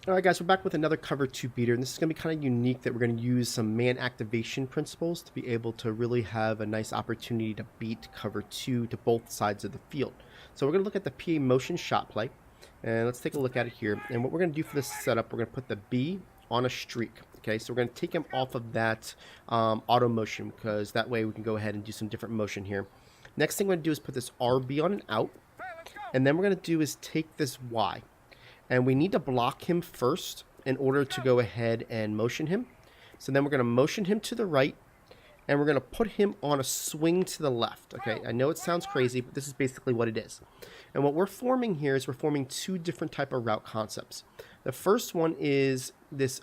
All right, guys, we're back with another cover two beater, and this is going to be kind of unique that we're going to use some man activation principles to be able to really have a nice opportunity to beat cover two to both sides of the field. So we're going to look at the PA motion shot play, and let's take a look at it here. And what we're going to do for this setup, we're going to put the B on a streak. Okay, so we're going to take him off of that auto motion because that way we can go ahead and do some different motion here. Next thing we're going to do is put this RB on an out, and then we're going to do is take this Y. And we need to block him first in order to go ahead and motion him. So then we're going to motion him to the right, and we're going to put him on a swing to the left. Okay, I know it sounds crazy, but this is basically what it is. And what we're forming here is we're forming two different type of route concepts. The first one is this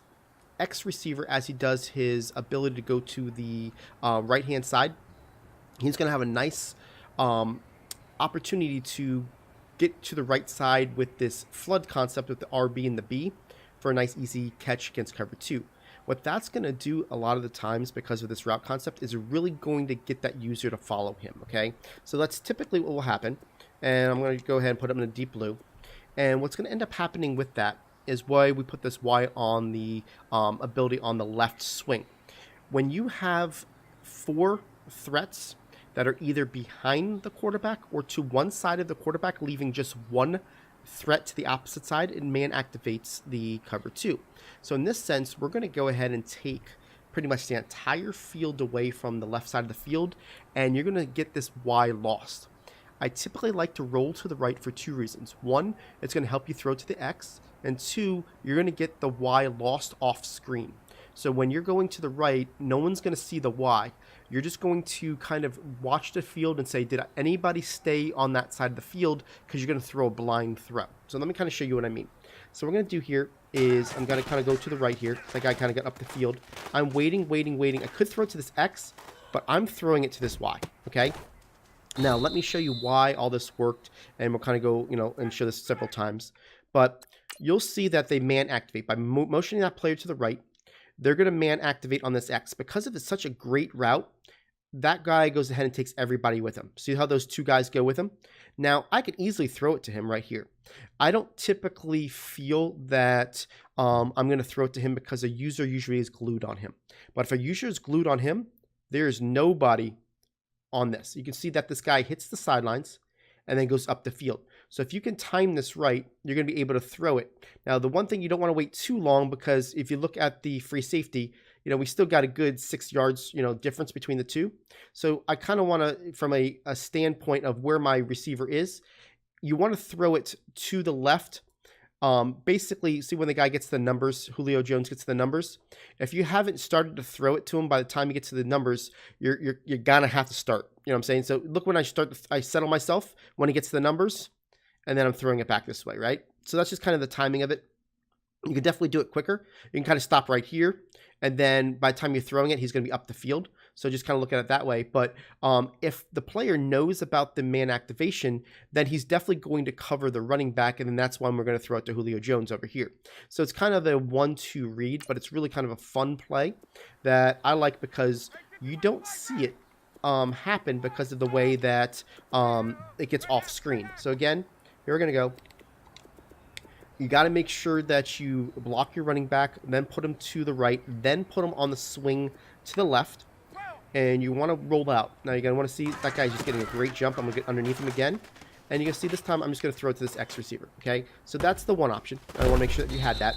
X receiver as he does his ability to go to the right-hand side. He's going to have a nice opportunity to get to the right side with this flood concept with the RB and the B for a nice easy catch against cover two. What that's going to do a lot of the times because of this route concept is really going to get that user to follow him, okay? So that's typically what will happen. And I'm going to go ahead and put him in a deep blue. And what's going to end up happening with that is why we put this Y on the ability on the left swing. When you have 4 threats that are either behind the quarterback or to one side of the quarterback, leaving just one threat to the opposite side, it man activates the cover two. So in this sense, we're going to go ahead and take pretty much the entire field away from the left side of the field, and you're going to get this Y lost. I typically like to roll to the right for 2 reasons. 1, it's going to help you throw to the X, and 2, you're going to get the Y lost off screen. So when you're going to the right, no one's going to see the Y. You're just going to kind of watch the field and say, did anybody stay on that side of the field? Because you're going to throw a blind throw. So let me kind of show you what I mean. So what we're going to do here is I'm going to kind of go to the right here. That guy kind of got up the field. I'm waiting. I could throw it to this X, but I'm throwing it to this Y, okay? Now, let me show you why all this worked, and we'll kind of go, and show this several times. But you'll see that they man activate. By motioning that player to the right, they're going to man activate on this X. Because of it's such a great route, that guy goes ahead and takes everybody with him. See how those 2 guys go with him? Now, I can easily throw it to him right here. I don't typically feel that I'm going to throw it to him because a user usually is glued on him. But if a user is glued on him, there is nobody on this. You can see that this guy hits the sidelines and then goes up the field. So if you can time this right, you're going to be able to throw it. Now, the one thing you don't want to wait too long, because if you look at the free safety, we still got a good 6 yards, difference between the two. So I kind of want to, from a standpoint of where my receiver is, you want to throw it to the left. Basically, see when the guy gets the numbers, Julio Jones gets the numbers. If you haven't started to throw it to him by the time you get to the numbers, you're gonna have to start. You know what I'm saying? So look, when I settle myself when he gets to the numbers, and then I'm throwing it back this way, right? So that's just kind of the timing of it. You can definitely do it quicker. You can kind of stop right here, and then by the time you're throwing it, he's going to be up the field. So just kind of look at it that way. But if the player knows about the man activation, then he's definitely going to cover the running back, and then that's when we're going to throw it to Julio Jones over here. So it's kind of a 1-2 read, but it's really kind of a fun play that I like because you don't see it happen because of the way that it gets off screen. So again, here we're going to go. You got to make sure that you block your running back, then put him to the right, then put him on the swing to the left, and you want to roll out. Now you're going to want to see that guy's just getting a great jump. I'm going to get underneath him again, and you can see this time I'm just going to throw it to this X receiver, okay? So that's the one option. I want to make sure that you had that.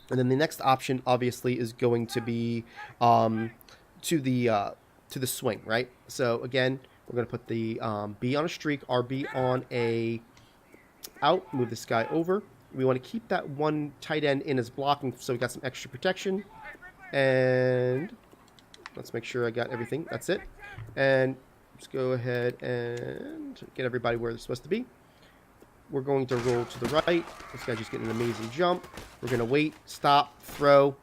And then the next option, obviously, is going to be to the swing, right? So again, we're going to put the B on a streak, RB on a out, move this guy over. We want to keep that one tight end in as blocking so we got some extra protection. And let's make sure I got everything. That's it. And let's go ahead and get everybody where they're supposed to be. We're going to roll to the right. This guy's just getting an amazing jump. We're going to wait, stop, throw,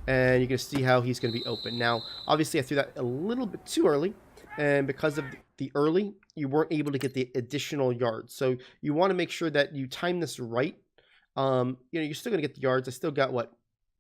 and you're going to see how he's going to be open. Now, obviously, I threw that a little bit too early, and because of the early, you weren't able to get the additional yards. So you want to make sure that you time this right. You're still going to get the yards. I still got,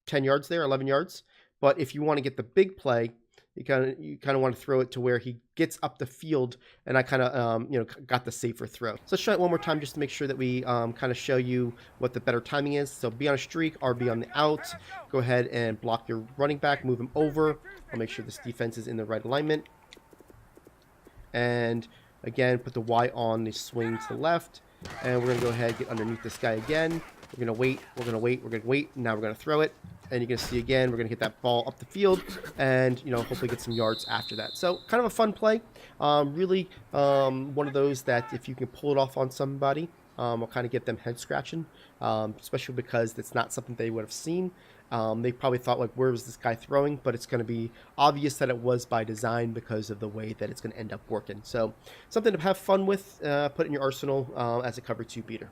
10 yards there, 11 yards. But if you want to get the big play, you kind of want to throw it to where he gets up the field, and I kind of got the safer throw. So let's try it one more time just to make sure that we kind of show you what the better timing is. So be on a streak, RB on the out. Go ahead and block your running back, move him over. I'll make sure this defense is in the right alignment. And again, put the Y on the swing to the left. And we're going to go ahead and get underneath this guy again. We're going to wait. We're going to wait. We're going to wait. Now we're going to throw it. And you're going to see again, we're going to hit that ball up the field and, hopefully get some yards after that. So kind of a fun play. Really one of those that if you can pull it off on somebody, will kind of get them head scratching, especially because it's not something they would have seen. They probably thought, like, where was this guy throwing? But it's going to be obvious that it was by design because of the way that it's going to end up working. So something to have fun with, put in your arsenal as a cover 2 beater.